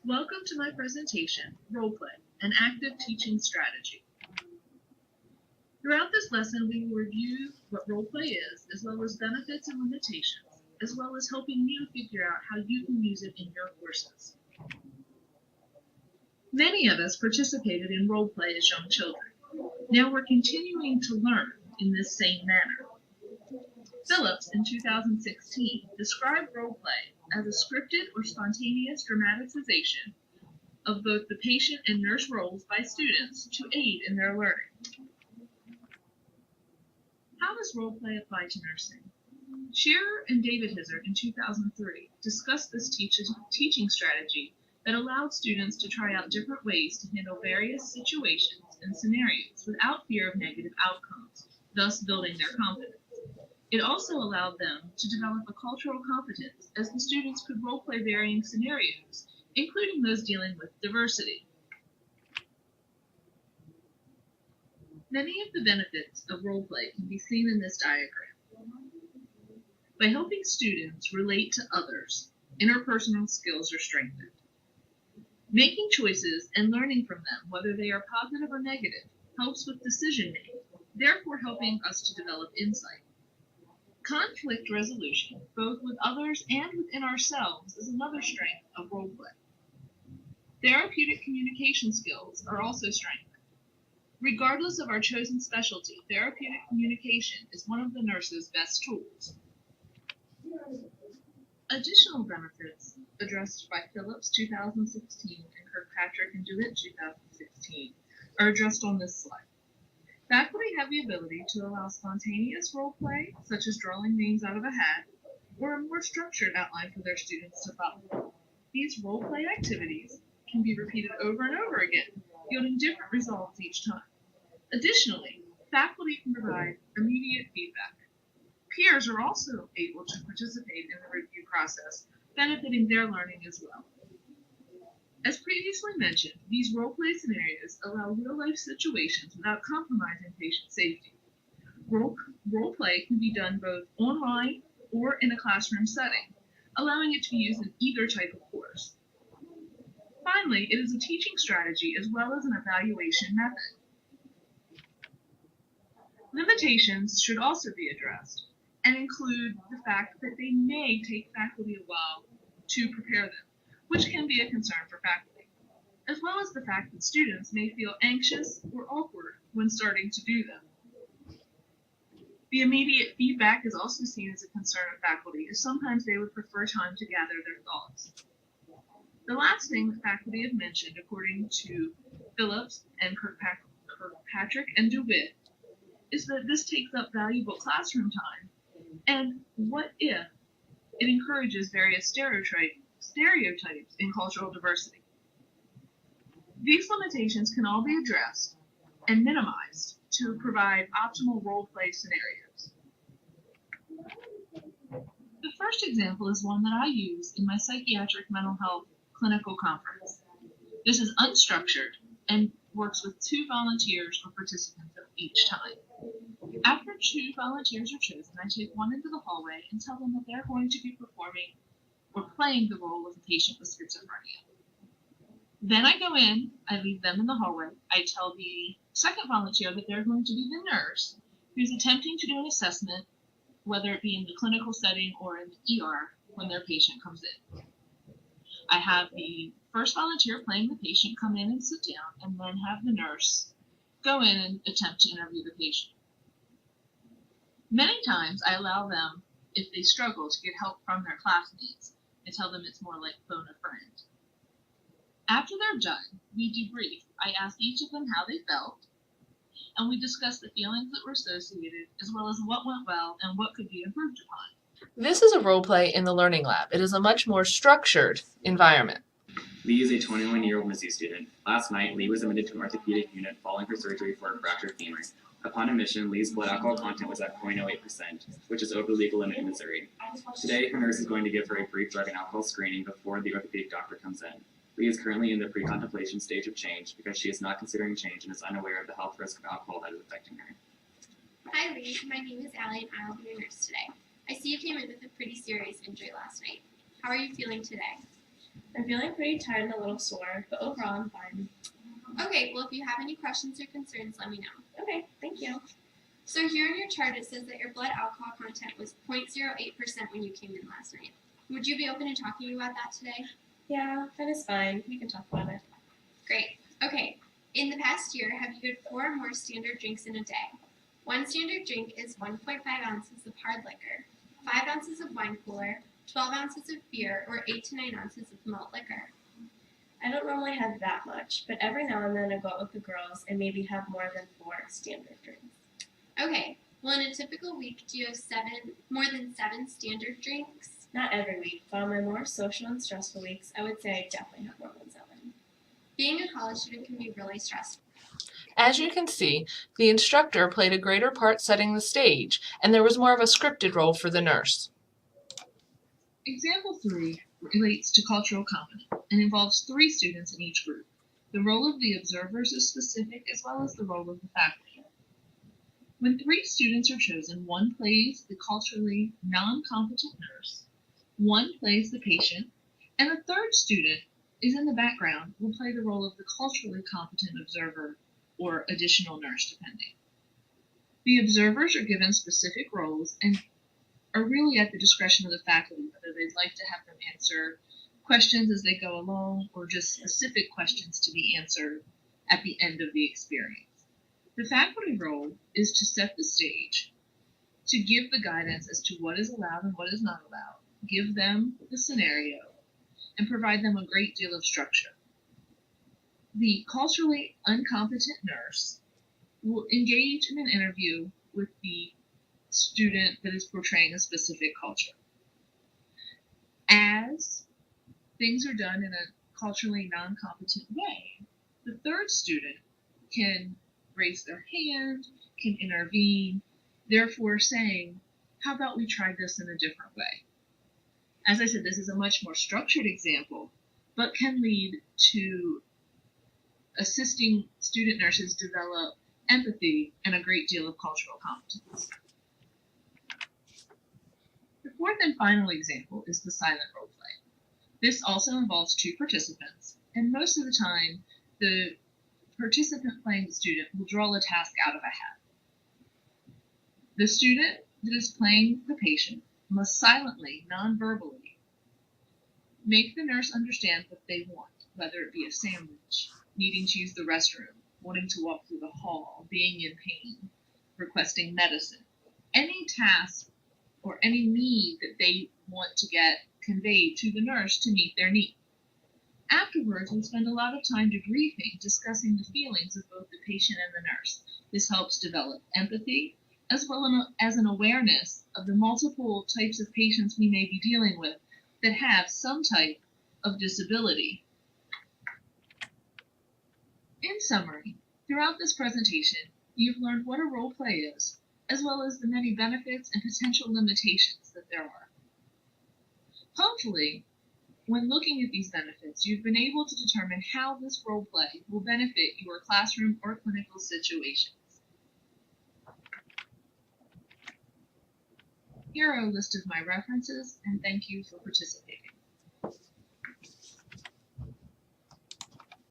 Welcome to my presentation, Roleplay, an Active Teaching Strategy. Throughout this lesson, we will review what roleplay is, as well as benefits and limitations, as well as helping you figure out how you can use it in your courses. Many of us participated in roleplay as young children. Now we're continuing to learn in this same manner. Phillips, in 2016, described roleplay as a scripted or spontaneous dramatization of both the patient and nurse roles by students to aid in their learning. How does roleplay apply to nursing? Shearer and David Hizard in 2003 discussed this teaching strategy that allowed students to try out different ways to handle various situations and scenarios without fear of negative outcomes, thus building their confidence. It also allowed them to develop a cultural competence as the students could roleplay varying scenarios, including those dealing with diversity. Many of the benefits of roleplay can be seen in this diagram. By helping students relate to others, interpersonal skills are strengthened. Making choices and learning from them, whether they are positive or negative, helps with decision making, therefore helping us to develop insight. Conflict resolution, both with others and within ourselves, is another strength of roleplay. Therapeutic communication skills are also strengthened. Regardless of our chosen specialty, therapeutic communication is one of the nurse's best tools. Additional benefits addressed by Phillips 2016 and Kirkpatrick and DeWitt 2016 are addressed on this slide. Faculty have the ability to allow spontaneous role play, such as drawing names out of a hat, or a more structured outline for their students to follow. These role play activities can be repeated over and over again, yielding different results each time. Additionally, faculty can provide immediate feedback. Peers are also able to participate in the review process, benefiting their learning as well. As previously mentioned, these role-play scenarios allow real-life situations without compromising patient safety. Role-play can be done both online or in a classroom setting, allowing it to be used in either type of course. Finally, it is a teaching strategy as well as an evaluation method. Limitations should also be addressed and include the fact that they may take faculty a while to prepare them, which can be a concern for faculty, as well as the fact that students may feel anxious or awkward when starting to do them. The immediate feedback is also seen as a concern of faculty, as sometimes they would prefer time to gather their thoughts. The last thing that faculty have mentioned, according to Phillips and Kirkpatrick and DeWitt, is that this takes up valuable classroom time, and what if it encourages various stereotypes in cultural diversity. These limitations can all be addressed and minimized to provide optimal role-play scenarios. The first example is one that I use in my psychiatric mental health clinical conference. This is unstructured and works with 2 volunteers or participants each time. After 2 volunteers are chosen, I take one into the hallway and tell them that they're going to be performing or playing the role of a patient with schizophrenia. Then I go in, I leave them in the hallway. I tell the second volunteer that they're going to be the nurse who's attempting to do an assessment, whether it be in the clinical setting or in the ER when their patient comes in. I have the first volunteer playing the patient come in and sit down, and then have the nurse go in and attempt to interview the patient. Many times I allow them, if they struggle, to get help from their classmates. I tell them it's more like phone a friend. After they're done, we debrief. I ask each of them how they felt, and we discuss the feelings that were associated, as well as what went well and what could be improved upon. This is a role play in the Learning Lab. It is a much more structured environment. Lee is a 21-year-old MISU student. Last night, Lee was admitted to an orthopedic unit following her surgery for a fractured femur. Upon admission, Lee's blood alcohol content was at 0.08%, which is over the legal limit in Missouri. Today, her nurse is going to give her a brief drug and alcohol screening before the orthopedic doctor comes in. Lee is currently in the pre-contemplation stage of change because she is not considering change and is unaware of the health risk of alcohol that is affecting her. Hi Lee, my name is Allie and I will be your nurse today. I see you came in with a pretty serious injury last night. How are you feeling today? I'm feeling pretty tired and a little sore, but overall I'm fine. Okay, well, if you have any questions or concerns, let me know. Okay, thank you. So here in your chart, it says that your blood alcohol content was 0.08% when you came in last night. Would you be open to talking about that today? Yeah, that is fine. We can talk about it. Great. Okay. In the past year, have you had 4 or more standard drinks in a day? One standard drink is 1.5 ounces of hard liquor, 5 ounces of wine cooler, 12 ounces of beer, or 8 to 9 ounces of malt liquor. I don't normally have that much, but every now and then I go out with the girls and maybe have more than 4 standard drinks. Okay. Well, in a typical week, do you have more than 7 standard drinks? Not every week, but on my more social and stressful weeks, I would say I definitely have more than 7. Being a college student can be really stressful. As you can see, the instructor played a greater part setting the stage, and there was more of a scripted role for the nurse. Example 3 relates to cultural competence and involves 3 students in each group. The role of the observers is specific as well as the role of the faculty. When 3 students are chosen, one plays the culturally non-competent nurse, one plays the patient, and a third student is in the background, will play the role of the culturally competent observer or additional nurse, depending. The observers are given specific roles and are really at the discretion of the faculty, whether they'd like to have them answer questions as they go along or just specific questions to be answered at the end of the experience. The faculty role is to set the stage, to give the guidance as to what is allowed and what is not allowed, give them the scenario, and provide them a great deal of structure. The culturally incompetent nurse will engage in an interview with the student that is portraying a specific culture. As things are done in a culturally non-competent way, the third student can raise their hand, can intervene, therefore saying, how about we try this in a different way? As I said, this is a much more structured example, but can lead to assisting student nurses develop empathy and a great deal of cultural competence. The fourth and final example is the silent role play. This also involves 2 participants, and most of the time, the participant playing the student will draw a task out of a hat. The student that is playing the patient must silently, non-verbally, make the nurse understand what they want, whether it be a sandwich, needing to use the restroom, wanting to walk through the hall, being in pain, requesting medicine. Any task or any need that they want to get conveyed to the nurse to meet their need. Afterwards, we spend a lot of time debriefing, discussing the feelings of both the patient and the nurse. This helps develop empathy, as well as an awareness of the multiple types of patients we may be dealing with that have some type of disability. In summary, throughout this presentation, you've learned what a role play is, as well as the many benefits and potential limitations that there are. Hopefully, when looking at these benefits, you've been able to determine how this role play will benefit your classroom or clinical situations. Here are a list of my references, and thank you for participating.